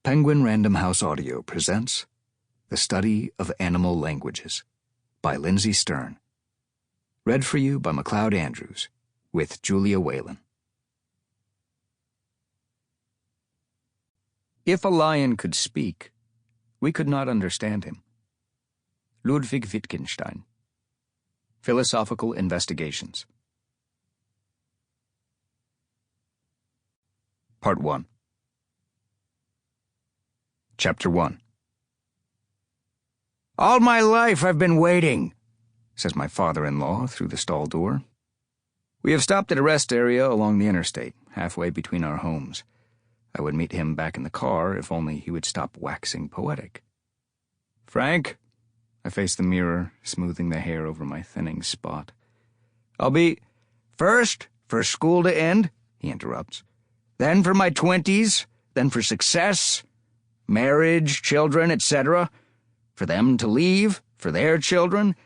Penguin Random House Audio presents The Study of Animal Languages by Lindsay Stern. Read for you by Macleod Andrews with Julia Whelan. If a lion could speak, we could not understand him. Ludwig Wittgenstein. Philosophical Investigations. Part 1. Chapter 1. "All my life I've been waiting," says my father-in-law through the stall door. We have stopped at a rest area along the interstate, halfway between our homes. I would meet him back in the car if only he would stop waxing poetic. "Frank," I face the mirror, smoothing the hair over my thinning spot. "I'll be first for school to end," he interrupts. "Then for my 20s, then for success, marriage, children, etc., for them to leave, for their children."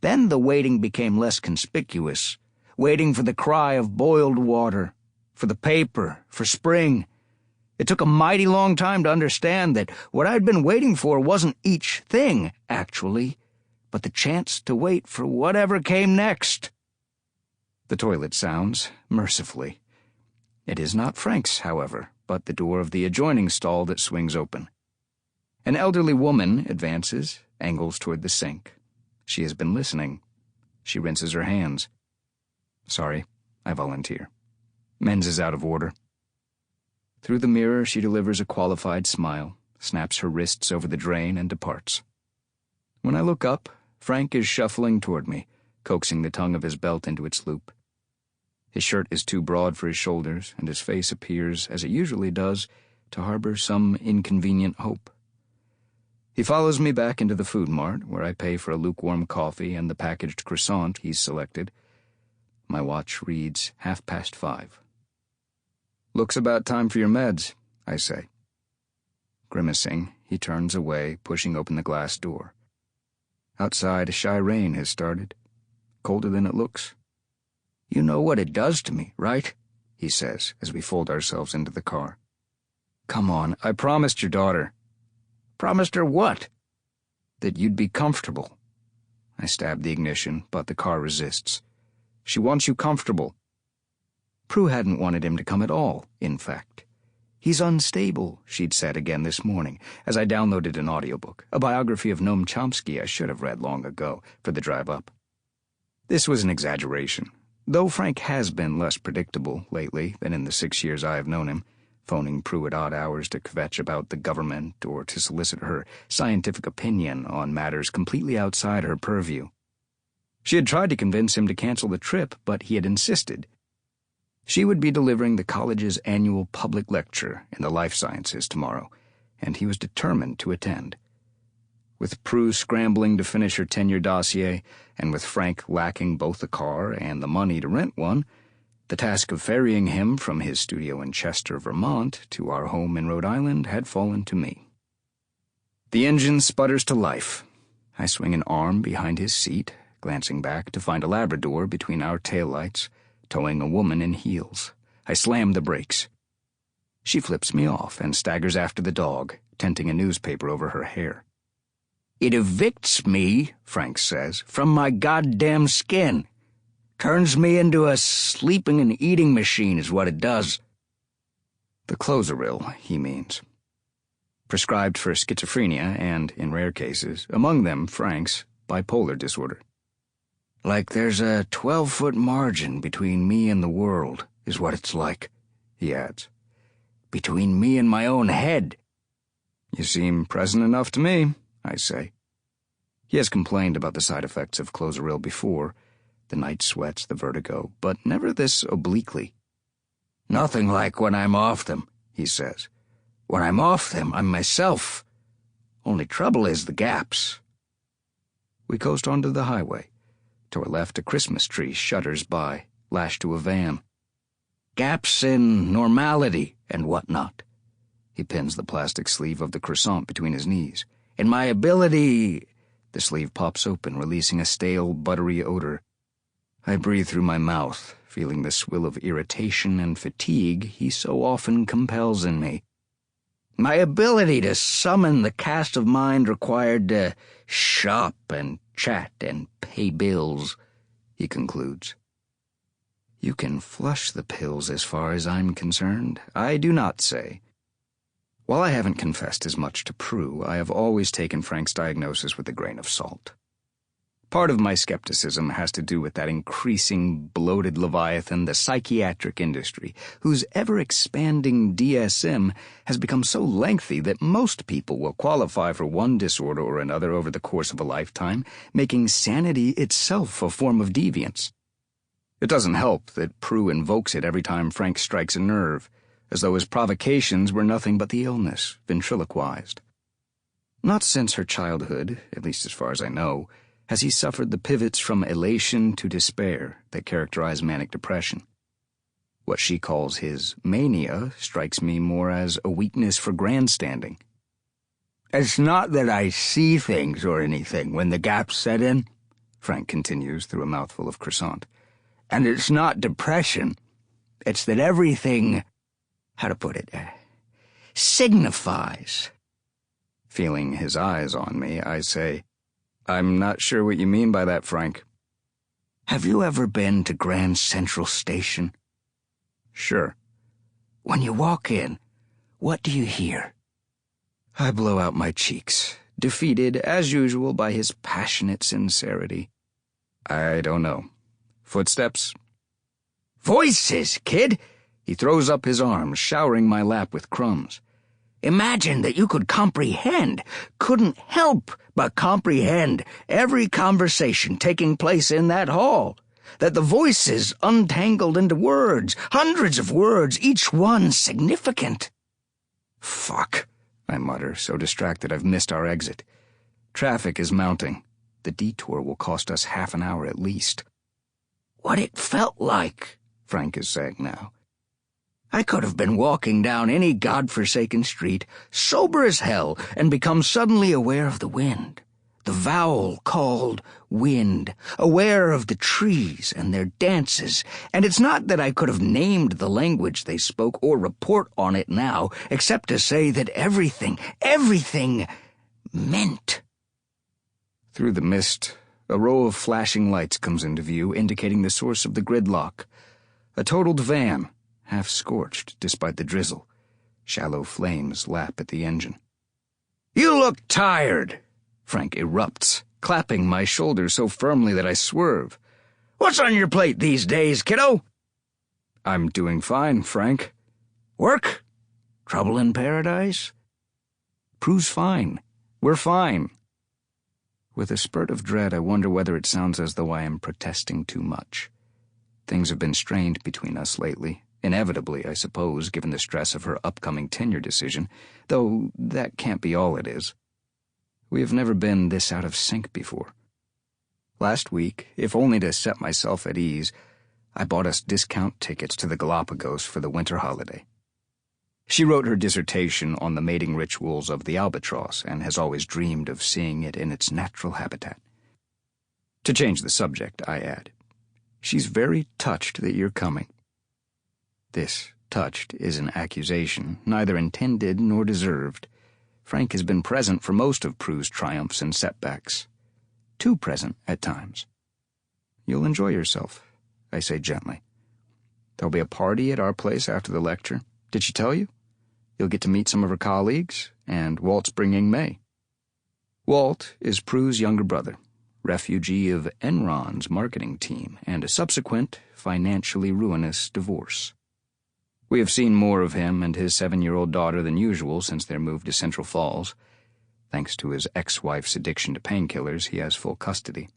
Then the waiting became less conspicuous, waiting for the cry of boiled water, for the paper, for spring. It took a mighty long time to understand that what I'd been waiting for wasn't each thing, actually, but the chance to wait for whatever came next. The toilet sounds, mercifully. It is not Frank's, however, but the door of the adjoining stall that swings open. An elderly woman advances, angles toward the sink. She has been listening. She rinses her hands. "Sorry," I volunteer. "Men's is out of order." Through the mirror she delivers a qualified smile, snaps her wrists over the drain, and departs. When I look up, Frank is shuffling toward me, coaxing the tongue of his belt into its loop. His shirt is too broad for his shoulders, and his face appears, as it usually does, to harbor some inconvenient hope. He follows me back into the food mart, where I pay for a lukewarm coffee and the packaged croissant he's selected. My watch reads 5:30. "Looks about time for your meds," I say. Grimacing, he turns away, pushing open the glass door. Outside, a shy rain has started, colder than it looks. "You know what it does to me, right?" he says as we fold ourselves into the car. "Come on, I promised your daughter." "Promised her what?" "That you'd be comfortable." I stab the ignition, but the car resists. "She wants you comfortable." Prue hadn't wanted him to come at all, in fact. "He's unstable," she'd said again this morning, as I downloaded an audiobook, a biography of Noam Chomsky I should have read long ago, for the drive up. This was an exaggeration, though Frank has been less predictable lately than in the 6 years I have known him, phoning Prue at odd hours to kvetch about the government or to solicit her scientific opinion on matters completely outside her purview. She had tried to convince him to cancel the trip, but he had insisted. She would be delivering the college's annual public lecture in the life sciences tomorrow, and he was determined to attend. With Prue scrambling to finish her tenure dossier, and with Frank lacking both the car and the money to rent one, the task of ferrying him from his studio in Chester, Vermont, to our home in Rhode Island had fallen to me. The engine sputters to life. I swing an arm behind his seat, glancing back to find a Labrador between our taillights, towing a woman in heels. I slam the brakes. She flips me off and staggers after the dog, tenting a newspaper over her hair. "It evicts me," Frank says, "from my goddamn skin. Turns me into a sleeping and eating machine is what it does." The Clozaril, he means. Prescribed for schizophrenia and, in rare cases, among them Frank's, bipolar disorder. "Like there's a 12-foot margin between me and the world, is what it's like," he adds. "Between me and my own head." "You seem present enough to me," I say. He has complained about the side effects of Clozaril before, the night sweats, the vertigo, but never this obliquely. "Nothing like when I'm off them," he says. "When I'm off them, I'm myself. Only trouble is the gaps." We coast onto the highway. To our left, a Christmas tree shudders by, lashed to a van. "Gaps in normality and whatnot." He pins the plastic sleeve of the croissant between his knees. "In my ability—" The sleeve pops open, releasing a stale, buttery odor. I breathe through my mouth, feeling the swill of irritation and fatigue he so often compels in me. My ability to summon the cast of mind required to shop and chat and pay bills, he concludes. You can flush the pills as far as I'm concerned, I do not say. While I haven't confessed as much to Prue, I have always taken Frank's diagnosis with a grain of salt. Part of my skepticism has to do with that increasing bloated leviathan, the psychiatric industry, whose ever-expanding DSM has become so lengthy that most people will qualify for one disorder or another over the course of a lifetime, making sanity itself a form of deviance. It doesn't help that Prue invokes it every time Frank strikes a nerve, as though his provocations were nothing but the illness, ventriloquized. Not since her childhood, at least as far as I know, has he suffered the pivots from elation to despair that characterize manic depression. What she calls his mania strikes me more as a weakness for grandstanding. It's not that I see things or anything when the gaps set in, Frank continues through a mouthful of croissant. And it's not depression. It's that everything, how to put it, signifies. Feeling his eyes on me, I say, I'm not sure what you mean by that, Frank. Have you ever been to Grand Central Station? Sure. When you walk in, what do you hear? I blow out my cheeks, defeated, as usual, by his passionate sincerity. I don't know. Footsteps? Voices, kid! He throws up his arms, showering my lap with crumbs. Imagine that you could couldn't help but comprehend every conversation taking place in that hall, that the voices untangled into words, hundreds of words, each one significant. Fuck, I mutter, so distracted I've missed our exit. Traffic is mounting. The detour will cost us half an hour at least. What it felt like, Frank is saying now. I could have been walking down any godforsaken street, sober as hell, and become suddenly aware of the wind, the vowel called wind, aware of the trees and their dances, and it's not that I could have named the language they spoke or report on it now, except to say that everything meant. Through the mist, a row of flashing lights comes into view, indicating the source of the gridlock. A totaled van, half scorched despite the drizzle. Shallow flames lap at the engine. You look tired, Frank erupts, clapping my shoulder so firmly that I swerve. What's on your plate these days, kiddo? I'm doing fine, Frank. Work? Trouble in paradise? Prue's fine. We're fine. With a spurt of dread, I wonder whether it sounds as though I am protesting too much. Things have been strained between us lately. Inevitably, I suppose, given the stress of her upcoming tenure decision, though that can't be all it is. We have never been this out of sync before. Last week, if only to set myself at ease, I bought us discount tickets to the Galapagos for the winter holiday. She wrote her dissertation on the mating rituals of the albatross and has always dreamed of seeing it in its natural habitat. To change the subject, I add, she's very touched that you're coming. This touched is an accusation, neither intended nor deserved. Frank has been present for most of Prue's triumphs and setbacks. Too present at times. You'll enjoy yourself, I say gently. There'll be a party at our place after the lecture. Did she tell you? You'll get to meet some of her colleagues, and Walt's bringing May. Walt is Prue's younger brother, refugee of Enron's marketing team, and a subsequent, financially ruinous divorce. We have seen more of him and his 7-year-old daughter than usual since their move to Central Falls. Thanks to his ex-wife's addiction to painkillers, he has full custody.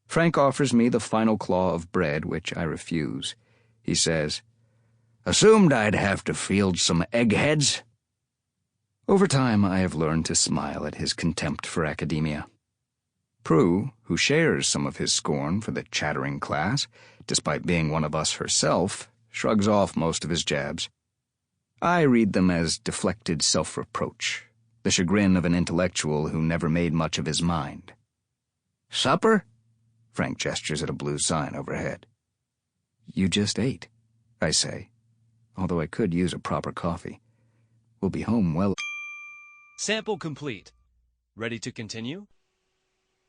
Frank offers me the final claw of bread, which I refuse. He says, "Assumed I'd have to field some eggheads." Over time, I have learned to smile at his contempt for academia. Prue, who shares some of his scorn for the chattering class, despite being one of us herself, shrugs off most of his jabs. I read them as deflected self-reproach, the chagrin of an intellectual who never made much of his mind. Supper? Frank gestures at a blue sign overhead. You just ate, I say, although I could use a proper coffee. We'll be home well. Sample complete. Ready to continue?